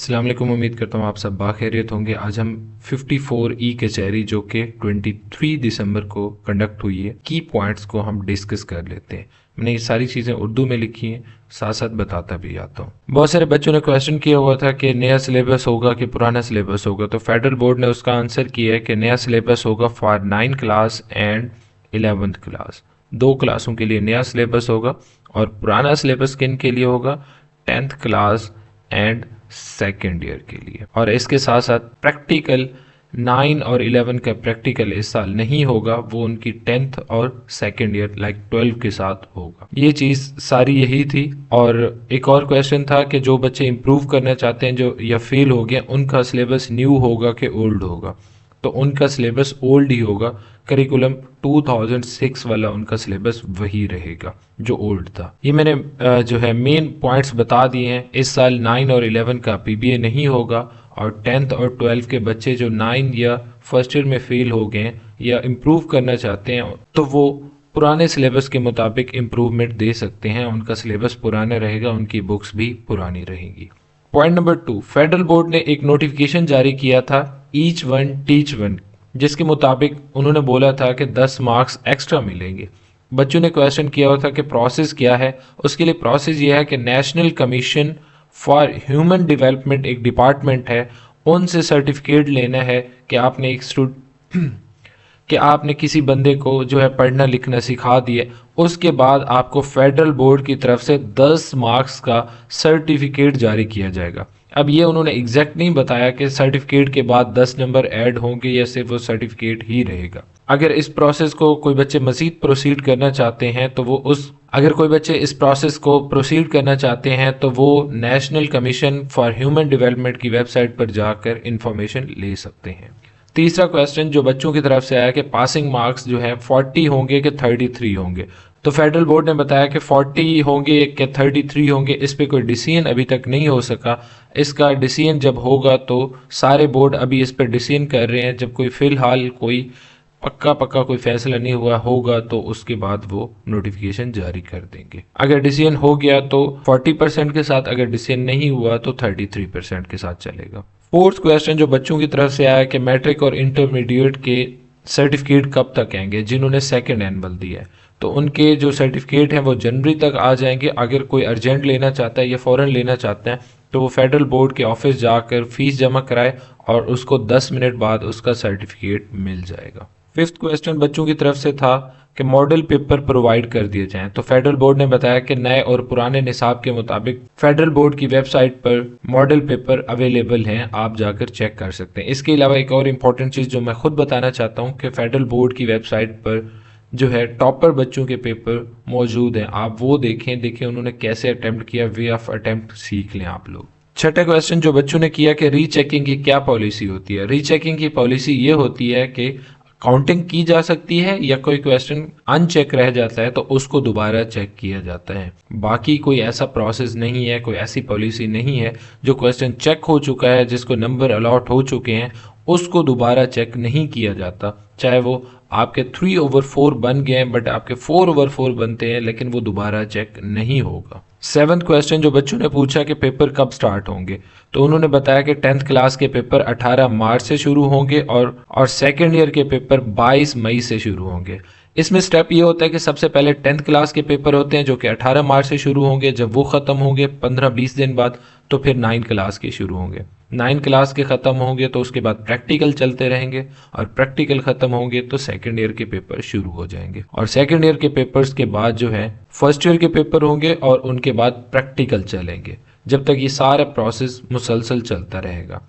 अस्सलाम वालेकुम। उम्मीद करता हूँ आप सब बाखैरियत होंगे। आज हम 54 ई कचहरी जो कि 23 दिसंबर को कंडक्ट हुई है, की पॉइंट्स को हम डिस्कस कर लेते हैं। मैंने ये सारी चीज़ें उर्दू में लिखी हैं, साथ साथ बताता भी आता हूँ। बहुत सारे बच्चों ने क्वेश्चन किया हुआ था कि नया सिलेबस होगा कि पुराना सिलेबस होगा, तो फेडरल बोर्ड ने उसका आंसर किया है कि नया सिलेबस होगा for 9 class and 11th class. 2 क्लासों के लिए नया सिलेबस होगा और पुराना सिलेबस किन के लिए होगा? 10th class and second year के लिए। और इसके साथ साथ प्रैक्टिकल 9 और 11 का प्रैक्टिकल इस साल नहीं होगा, वो उनकी 10th और सेकेंड ईयर लाइक 12 के साथ होगा। ये चीज़ सारी यही थी। और एक और क्वेश्चन था कि जो बच्चे इंप्रूव करना चाहते हैं जो या फेल हो गए, उनका सिलेबस न्यू होगा कि ओल्ड होगा? तो उनका सिलेबस ओल्ड ही होगा। करिकुलम 2006 वाला उनका सिलेबस वही रहेगा जो ओल्ड था। ये मैंने जो है मेन पॉइंट्स बता दिए हैं। इस साल 9 और 11 का पीबीए नहीं होगा और 10th और 12 के बच्चे जो 9 या फर्स्ट ईयर में फेल हो गए या इम्प्रूव करना चाहते हैं, तो वो पुराने सिलेबस के मुताबिक इम्प्रूवमेंट दे सकते हैं। उनका सिलेबस पुराना रहेगा, उनकी बुक्स भी पुरानी रहेंगी। पॉइंट नंबर 2, फेडरल बोर्ड ने एक नोटिफिकेशन जारी किया था ईच वन टीच वन, जिसके मुताबिक उन्होंने बोला था कि 10 मार्क्स एक्स्ट्रा मिलेंगे। बच्चों ने क्वेश्चन किया हुआ था कि प्रोसेस क्या है। उसके लिए प्रोसेस ये है कि national commission for human development एक डिपार्टमेंट है, उनसे सर्टिफिकेट लेना है कि आपने आपने किसी बंदे को जो है पढ़ना लिखना सिखा दिए। उसके बाद आपको फेडरल बोर्ड की तरफ से 10 मार्क्स का सर्टिफिकेट जारी किया जाएगा। अब ये उन्होंने एग्जैक्ट नहीं बताया कि सर्टिफिकेट के बाद 10 नंबर ऐड होंगे या सिर्फ वो सर्टिफिकेट ही रहेगा। अगर इस प्रोसेस को कोई बच्चे मजीद प्रोसीड करना चाहते हैं तो वो national commission for human development की वेबसाइट पर जाकर इंफॉर्मेशन ले सकते हैं। तीसरा क्वेश्चन जो बच्चों की तरफ से आया कि पासिंग मार्क्स जो है 40 होंगे कि 33 होंगे, तो फेडरल बोर्ड ने बताया कि 40 होंगे कि 33 होंगे। इस पे कोई डिसीजन अभी तक नहीं हो सका। इसका डिसीजन जब होगा तो सारे बोर्ड अभी इस पर डिसीजन कर रहे हैं। जब कोई फिलहाल कोई पक्का कोई फैसला नहीं हुआ होगा तो उसके बाद वो नोटिफिकेशन जारी कर देंगे। अगर डिसीजन हो गया तो 40% के साथ, अगर डिसीजन नहीं हुआ तो 33% के साथ चलेगा। फोर्थ क्वेश्चन जो बच्चों की तरफ से आया कि मैट्रिक और इंटरमीडिएट के सर्टिफिकेट कब तक आएंगे जिन्होंने सेकेंड एनुअल दिया है, तो उनके जो सर्टिफिकेट हैं वो जनवरी तक आ जाएंगे। अगर कोई अर्जेंट लेना चाहता है या फ़ौरन लेना चाहता है तो वो फेडरल बोर्ड के ऑफिस जाकर फीस जमा कराए और उसको 10 मिनट बाद उसका सर्टिफिकेट मिल जाएगा। फिफ्थ क्वेश्चन बच्चों की तरफ से था कि मॉडल पेपर प्रोवाइड कर दिए जाएं, तो फेडरल बोर्ड ने बताया कि नए और पुराने निसाब के मुताबिक फेडरल बोर्ड की वेबसाइट पर मॉडल पेपर अवेलेबल हैं, आप जाकर चेक कर सकते हैं। इसके अलावा एक और इम्पॉर्टेंट चीज़ जो मैं खुद बताना चाहता हूँ कि फेडरल बोर्ड की वेबसाइट पर जो है टॉपर बच्चों के पेपर मौजूद हैं, आप वो देखें उन्होंने कैसे अटेम्प्ट किया, वे ऑफ अटेम्प्ट सीख लें आप लोग। छठा क्वेश्चन जो बच्चों ने किया कि रीचेकिंग की क्या पॉलिसी होती है। रीचेकिंग की पॉलिसी ये होती है कि काउंटिंग की जा सकती है या कोई क्वेश्चन अनचेक रह जाता है तो उसको दोबारा चेक किया जाता है। बाकी कोई ऐसा प्रोसेस नहीं है, कोई ऐसी पॉलिसी नहीं है जो क्वेश्चन चेक हो चुका है, जिसको नंबर अलॉट हो चुके हैं, उसको दोबारा चेक नहीं किया जाता। चाहे वो आपके 3/4 बन गए बट आपके 4/4 बनते हैं, लेकिन वो दोबारा चेक नहीं होगा। सेवंथ क्वेश्चन जो बच्चों ने पूछा कि पेपर कब स्टार्ट होंगे, तो उन्होंने बताया कि 10th क्लास के पेपर 18 मार्च से शुरू होंगे और सेकेंड ईयर के पेपर 22 मई से शुरू होंगे। इसमें स्टेप ये होता है कि सबसे पहले 10th क्लास के पेपर होते हैं जो कि 18 मार्च से शुरू होंगे। जब वो ख़त्म होंगे 15-20 दिन बाद तो फिर 9 क्लास के शुरू होंगे। 9 क्लास के ख़त्म होंगे तो उसके बाद प्रैक्टिकल चलते रहेंगे और प्रैक्टिकल ख़त्म होंगे तो सेकेंड ईयर के पेपर शुरू हो जाएंगे। और सेकेंड ईयर के पेपर्स के बाद जो है फर्स्ट ईयर के पेपर होंगे और उनके बाद प्रैक्टिकल चलेंगे, जब तक ये सारा प्रोसेस मुसलसल चलता रहेगा।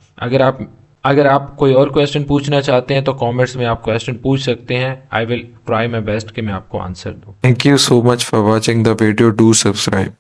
अगर आप कोई और क्वेश्चन पूछना चाहते हैं तो कमेंट्स में आप क्वेश्चन पूछ सकते हैं। I will try my best कि मैं आपको आंसर दूं। Thank you so much for watching the video. Do subscribe.